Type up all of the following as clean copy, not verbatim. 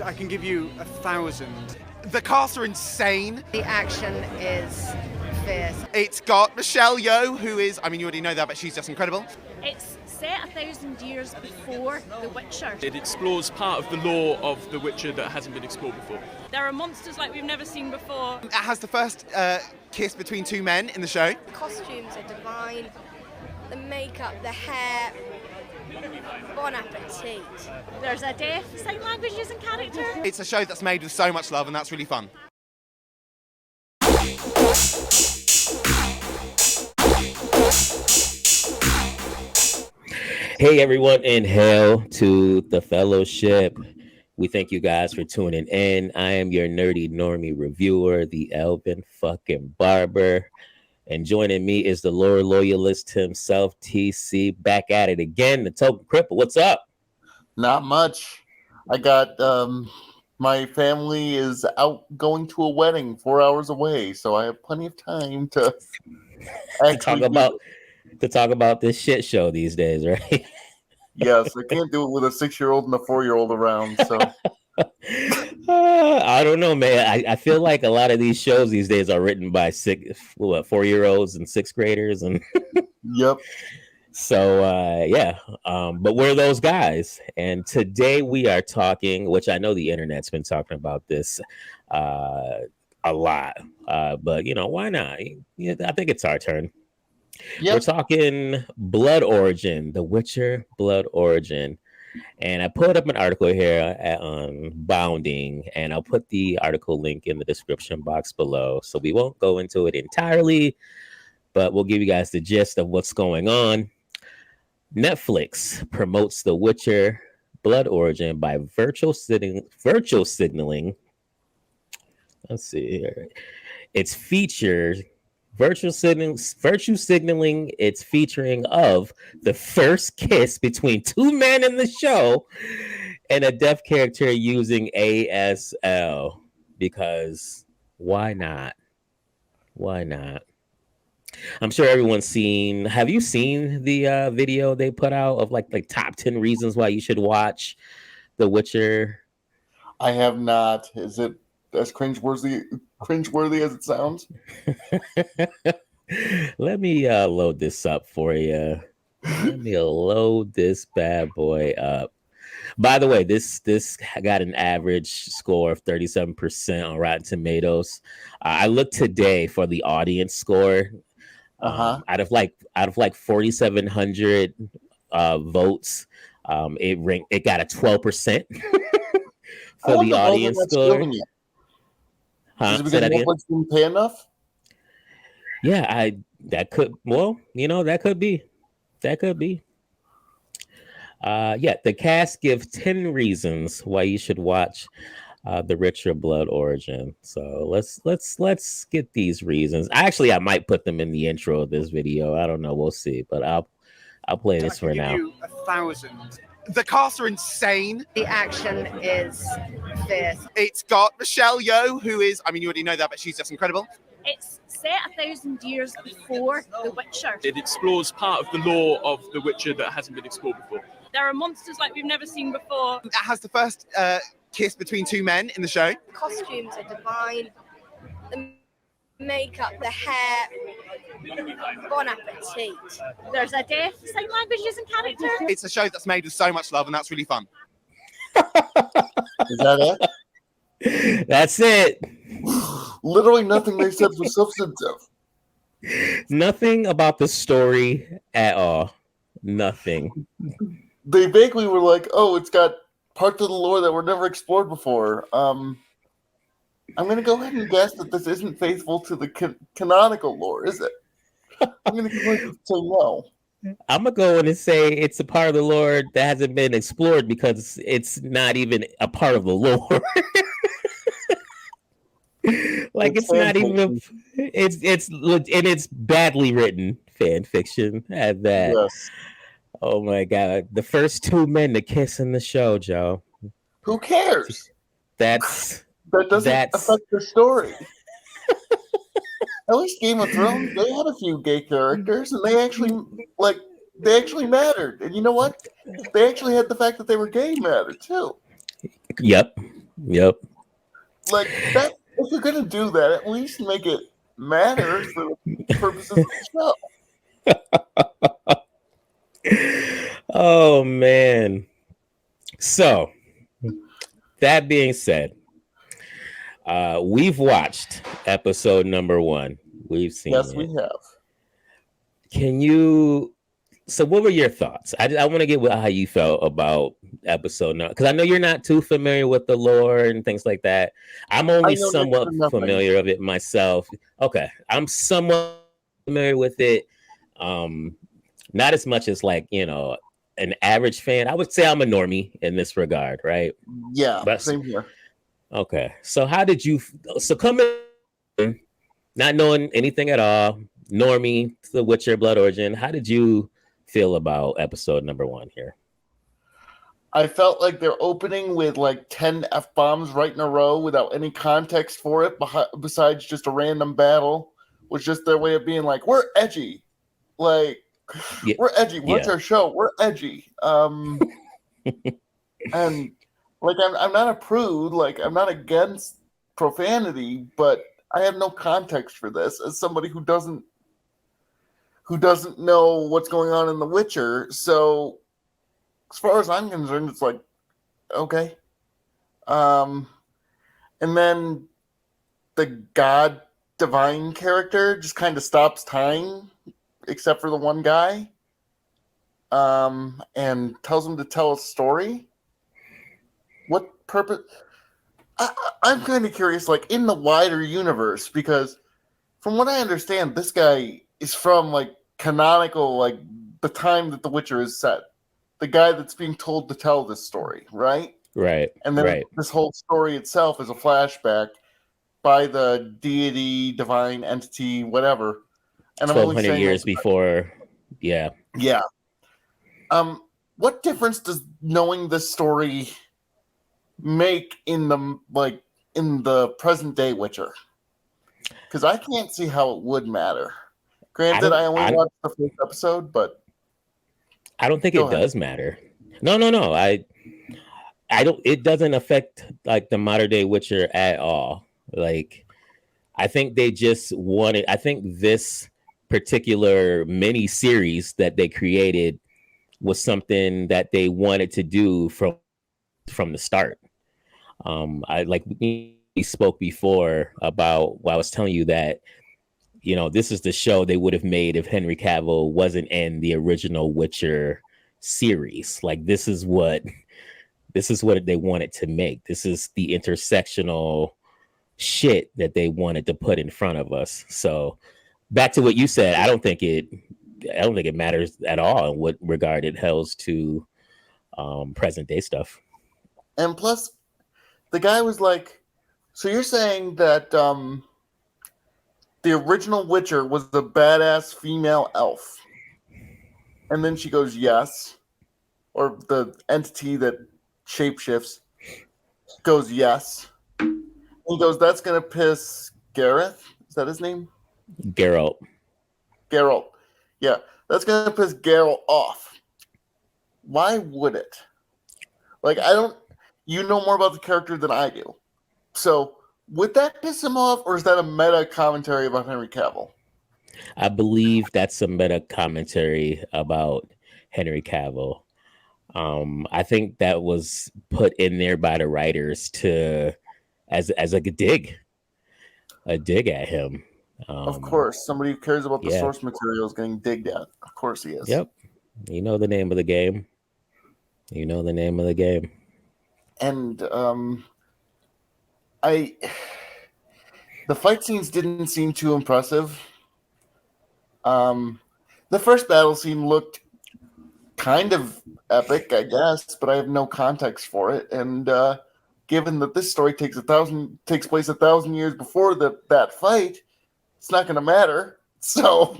I can give you 1,000. The cast are insane. The action is fierce. It's got Michelle Yeoh, who is, I mean, you already know that, but she's just incredible. It's set 1,000 years before The Witcher. It explores part of the lore of The Witcher that hasn't been explored before. There are monsters like we've never seen before. It has the first kiss between two men in the show. The costumes are divine. The makeup, the hair. Bon appetit. There's a deaf sign language using character. It's a show that's made with so much love, and that's really fun. Hey everyone, and hail to the fellowship. We thank you guys for tuning in. I am your nerdy normie reviewer, the Elvin fucking Barber. And joining me is the lore loyalist himself, TC, back at it again. The token cripple, what's up? Not much. I got my family is out going to a wedding 4 hours away, so I have plenty of time to talk about this shit show these days, right? Yes, I can't do it with a 6-year-old and a 4-year-old around. So I don't know, man. I feel like a lot of these shows these days are written by 4-year-olds and sixth graders, and yep. So but we're those guys. And today we are talking, which I know the internet's been talking about this a lot, but you know, why not? Yeah, I think it's our turn. Yep. We're talking Blood Origin, The Witcher Blood Origin. And I put up an article here on Bounding, and I'll put the article link in the description box below. So we won't go into it entirely, but we'll give you guys the gist of what's going on. Netflix promotes The Witcher Blood Origin by virtual signaling. Let's see here. It's featured virtual signaling. It's featuring of the first kiss between two men in the show and a deaf character using ASL, because why not? I'm sure everyone's seen. Have you seen the video they put out of like top 10 reasons why you should watch The Witcher? I have not. Is it as cringeworthy as it sounds? Let me load this up for you. Let me load this bad boy up. By the way, this got an average score of 37% on Rotten Tomatoes. I looked today for the audience score. Out of like 4,700 votes, it got a 12% for the audience score. Is it because Netflix didn't pay enough? Yeah, that could be. The cast gives 10 reasons why you should watch The Witcher Blood Origin. So let's get these reasons. Actually, I might put them in the intro of this video. I don't know. We'll see, but I'll play this for now. I can give you 1,000. The cast are insane. The action is fierce. It's got Michelle Yeoh, who is, I mean, you already know that, but she's just incredible. It's set 1,000 years before The Witcher. It explores part of the lore of The Witcher that hasn't been explored before. There are monsters like we've never seen before. It has the first kiss between two men in the show. The costumes are divine. The makeup, the hair. Bon appetit. There's a deaf sign language using character. It's a show that's made with so much love, and that's really fun. Is that it? That's it. Literally nothing they said was substantive. Nothing about the story at all. Nothing. They vaguely were like, "Oh, it's got parts of the lore that were never explored before." I'm going to go ahead and guess that this isn't faithful to the canonical lore, is it? I'm going to go ahead and say no. I'm going to go in and say it's a part of the lore that hasn't been explored because it's not even a part of the lore. It's not even it's badly written fan fiction at that. Yes. Oh my god, the first two men to kiss in the show, Joe. Who cares? That doesn't affect the story. At least Game of Thrones, they had a few gay characters, and they actually mattered. And you know what? They actually had the fact that they were gay mattered too. Yep. Yep. Like that. If you're gonna do that, at least make it matter for the purposes of the show. Oh man. So that being said, we've watched episode number 1. We've seen Yes, it. we have. Can you? So, what were your thoughts? I want to get how you felt about episode 9 because I know you're not too familiar with the lore and things like that. I'm I only know next somewhat to nothing. familiar of it myself. Okay, I'm somewhat familiar with it. Not as much as like an average fan. I would say I'm a normie in this regard, right? Yeah, But same here. okay, so how did you? So coming in, not knowing anything at all, normie, The Witcher Blood Origin. How did you feel about episode number 1 here? I felt like they're opening with like 10 F-bombs right in a row without any context for it, besides just a random battle, was just their way of being like, we're edgy. Like, Yeah. we're edgy. What's Yeah. our show? We're edgy. And like, I'm not a prude. Like, I'm not against profanity, but I have no context for this as somebody who doesn't know what's going on in The Witcher. So as far as I'm concerned, it's like, okay. And then the god divine character just kind of stops time, except for the one guy, and tells him to tell a story. What purpose? I'm kind of curious, like in the wider universe, because from what I understand, this guy is from like canonical, like the time that The Witcher is set. The guy that's being told to tell this story, right? Right. And then right. this whole story itself is a flashback by the deity, divine entity, whatever. And I'm only 1,200 saying years that, before. Yeah. Yeah. What difference does knowing this story make in the present day Witcher? Because I can't see how it would matter. Granted, I only watched the first episode, but I don't think it does matter. No. I don't. It doesn't affect like the modern day Witcher at all. Like, I think they just wanted. I think this particular mini series that they created was something that they wanted to do from the start. I like we spoke before about. Well, I was telling you that this is the show they would have made if Henry Cavill wasn't in the original Witcher series. Like this is what they wanted to make. This is the intersectional shit that they wanted to put in front of us. So back to what you said, I don't think it matters at all in what regard it holds to present day stuff. And plus, the guy was like, so you're saying that the original Witcher was the badass female elf? And then she goes, yes. Or the entity that shapeshifts goes, yes. And he goes, that's going to piss Gareth? Is that his name? Geralt. Yeah, that's going to piss Geralt off. Why would it? Like, you know more about the character than I do. So, would that piss him off, or is that a meta commentary about Henry Cavill? I believe that's a meta commentary about Henry Cavill. I think that was put in there by the writers as like a dig at him. Of course, somebody who cares about the source material is getting digged at. Of course he is. Yep. You know the name of the game. And the fight scenes didn't seem too impressive. The first battle scene looked kind of epic, I guess, but I have no context for it. And given that this story takes place 1,000 years before that fight, it's not going to matter. So,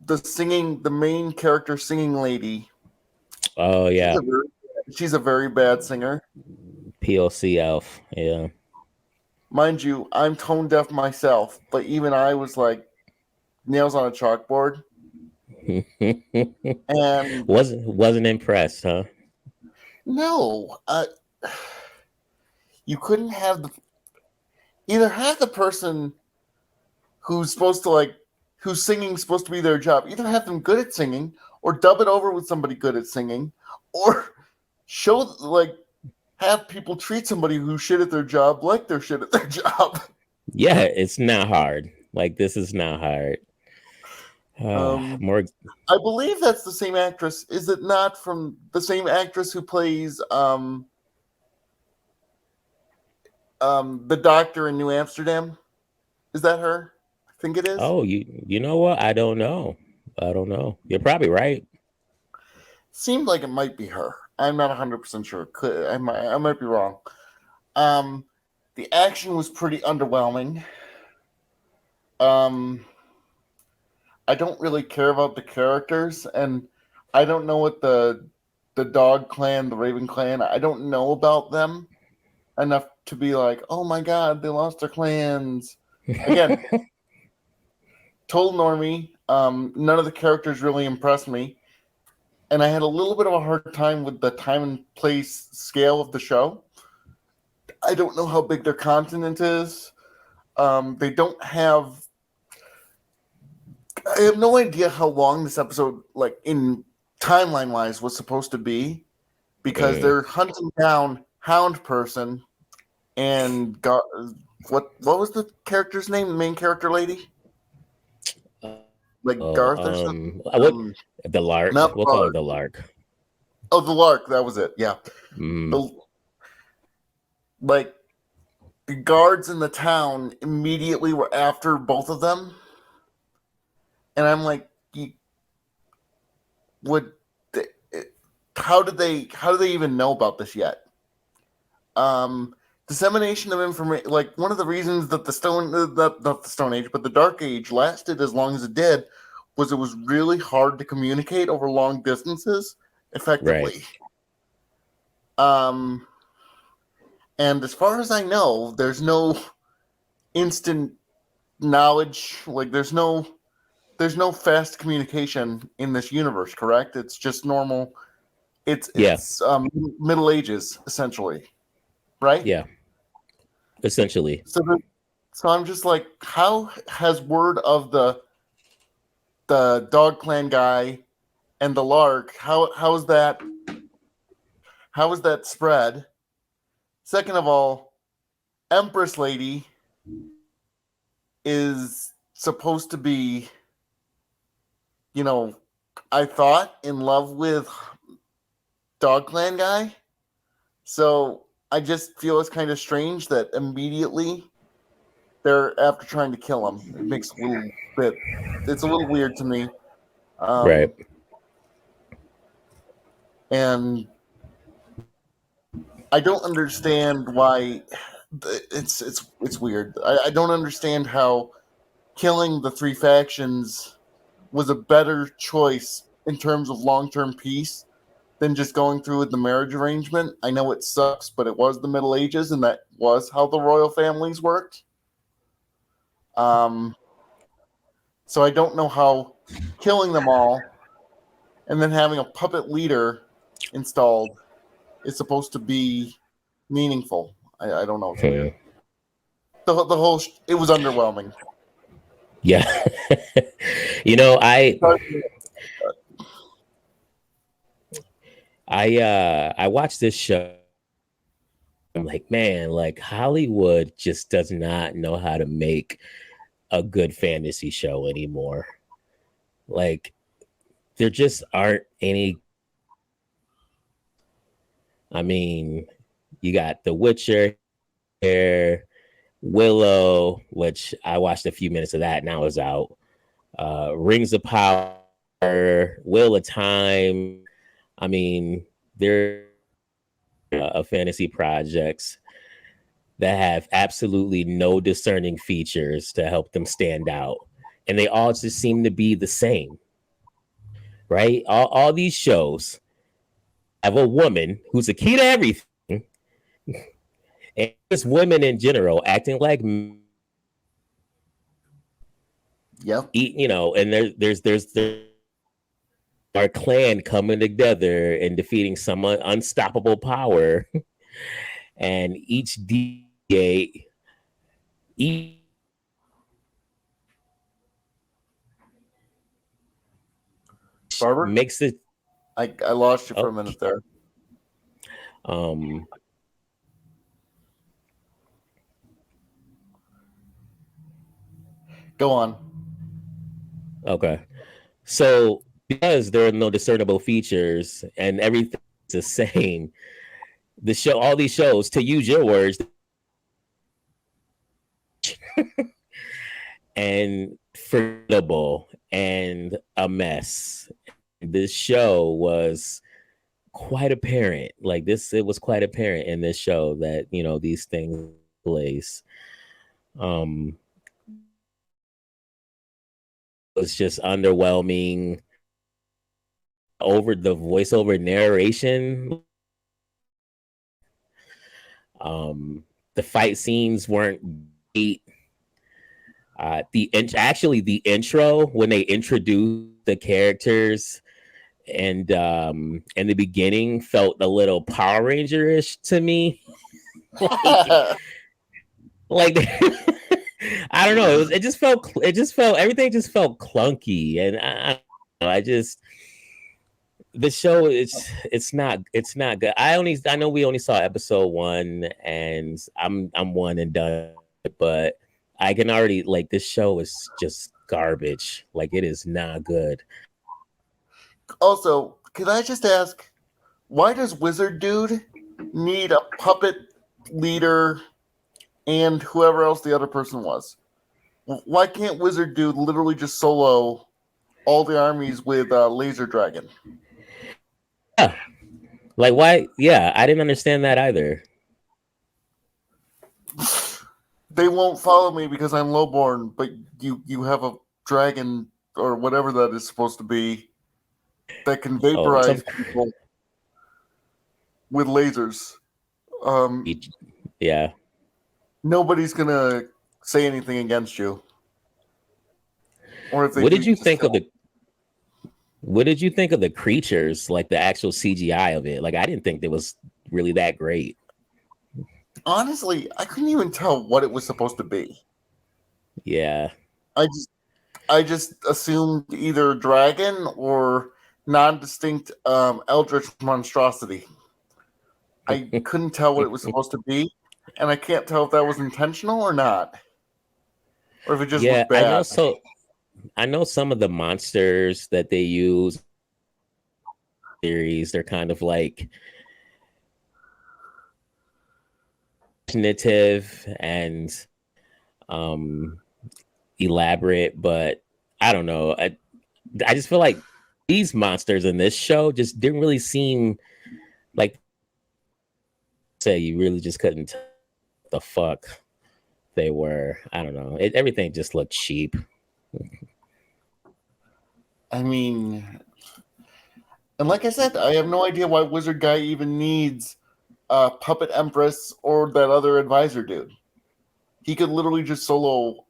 the singing, the main character singing lady. Oh yeah, she's a very bad singer. POC elf, yeah. Mind you, I'm tone deaf myself, but even I was like nails on a chalkboard. And wasn't impressed, huh? no, you couldn't have either have the person who's supposed to who's singing supposed to be their job. Either have them good at singing, or dub it over with somebody good at singing, or show have people treat somebody who's shit at their job like they're shit at their job. Yeah, it's not hard. Like, this is not hard. More. I believe that's the same actress. Is it not from the same actress who plays the doctor in New Amsterdam? Is that her? I think it is. Oh, you know what? I don't know. You're probably right. Seemed like it might be her. I'm not 100% sure. I might be wrong. The action was pretty underwhelming. I don't really care about the characters, and I don't know what the Dog Clan, the Raven Clan. I don't know about them enough to be like, oh my god, they lost their clans. Again, total normie. None of the characters really impressed me, and I had a little bit of a hard time with the time and place scale of the show. I don't know how big their continent is. They don't have. I have no idea how long this episode, in timeline wise, was supposed to be, because they're hunting down Hound Person and what was the character's name? The main character lady, Garth or something. The Lark. We'll call her the Lark. Oh, the Lark. That was it. Yeah. The guards in the town immediately were after both of them. And I'm like, how do they even know about this yet? Dissemination of information, one of the reasons that not the Stone Age, but the Dark Age lasted as long as it did, was it was really hard to communicate over long distances effectively. Right. And as far as I know, there's no instant knowledge. There's no fast communication in this universe, correct? It's just normal. It's Middle Ages, essentially, right? Yeah, essentially. So I'm just like, how has word of the Dog Clan guy and the Lark, how is that spread? Second of all, Empress Lady is supposed to be, I thought, in love with Dog Clan guy. So I just feel it's kind of strange that immediately they're after trying to kill him. It makes it's a little weird to me. Right. And I don't understand why it's weird. I don't understand how killing the three factions was a better choice in terms of long-term peace than just going through with the marriage arrangement. I know it sucks, but it was the Middle Ages, and that was how the royal families worked. So I don't know how killing them all and then having a puppet leader installed is supposed to be meaningful. I don't know. It's weird. The whole it was underwhelming. Yeah. I watched this show. I'm like, man, Hollywood just does not know how to make a good fantasy show anymore. There just aren't any. I mean, you got The Witcher here, Willow, which I watched a few minutes of that, now it's out. Rings of Power, Wheel of Time. I mean, there are fantasy projects that have absolutely no discerning features to help them stand out. And they all just seem to be the same, right? All these shows have a woman who's the key to everything. And just women in general acting like, yep, and there's our clan coming together and defeating some unstoppable power. And each DA, each Barber, makes it. I lost you for a Okay. minute there. Go on. Okay. So because there are no discernible features and everything's the same, all these shows, to use your words, and forgettable and a mess. This show was quite apparent. Like this, it was quite apparent in this show that these things place. It was just underwhelming. Over the voiceover narration, the fight scenes weren't great. The intro when they introduced the characters and in the beginning felt a little Power Ranger-ish to me. like I don't know. It just felt everything just felt clunky, and I just the show it's not good. I know we only saw episode 1, and I'm one and done, but I can already this show is just garbage. Like it is not good. Also, could I just ask, why does Wizard Dude need a puppet leader and whoever else the other person was? Why can't Wizard Dude literally just solo all the armies with Laser Dragon? Yeah. Like why? Yeah, I didn't understand that either. They won't follow me because I'm lowborn, but you have a dragon or whatever that is supposed to be that can vaporize people with lasers. Yeah. Nobody's gonna say anything against you. Or if they What did you think of the creatures, like the actual CGI of it? Like I didn't think it was really that great. Honestly, I couldn't even tell what it was supposed to be. Yeah. I just assumed either dragon or non-distinct eldritch monstrosity. I couldn't tell what it was supposed to be, and I can't tell if that was intentional or not, or if it just looked bad. I know some of the monsters that they use series. They're kind of like imaginative and elaborate, but I don't know. I just feel like these monsters in this show just didn't really seem like you really just couldn't tell what the fuck they were. I don't know. Everything just looked cheap. I mean, and like I said, I have no idea why Wizard Guy even needs Puppet Empress or that other advisor dude. He could literally just solo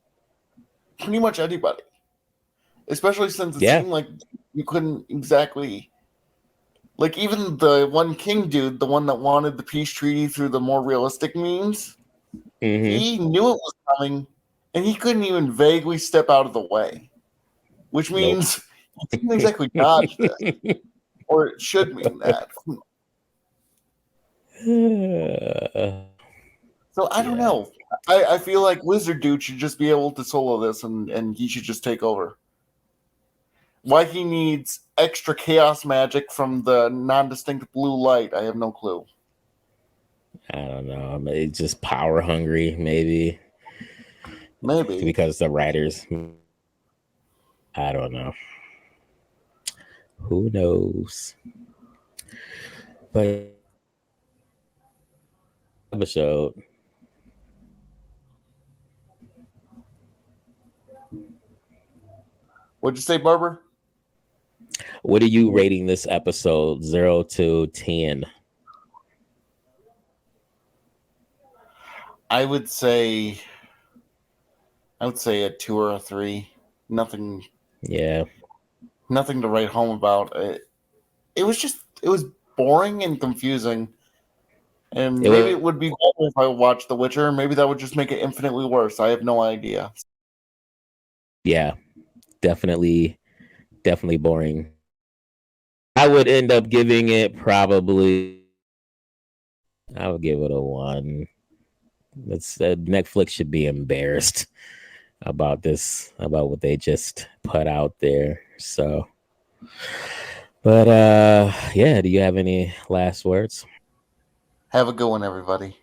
pretty much anybody. Especially since it seemed like you couldn't exactly... Like, even the one king dude, the one that wanted the peace treaty through the more realistic means, he knew it was coming, and he couldn't even vaguely step out of the way. Which means he didn't exactly dodge it. Or it should mean that. So, I don't know. I feel like Wizard Dude should just be able to solo this, and he should just take over. Why he needs extra chaos magic from the non-distinct blue light, I have no clue. I don't know. Maybe just power hungry, maybe. Maybe. Because the writers, I don't know. Who knows? But episode. What'd you say, Barber? What are you rating this episode 0 to 10? I would say a 2 or a 3. Nothing. Yeah. nothing to write home about. It was boring and confusing. And maybe it would be better if I watched The Witcher. Maybe that would just make it infinitely worse. I have no idea. Yeah, definitely boring. I would end up giving it probably. I would give it a 1. Netflix should be embarrassed about this, about what they just put out there. So, but yeah, do you have any last words? Have a good one, everybody.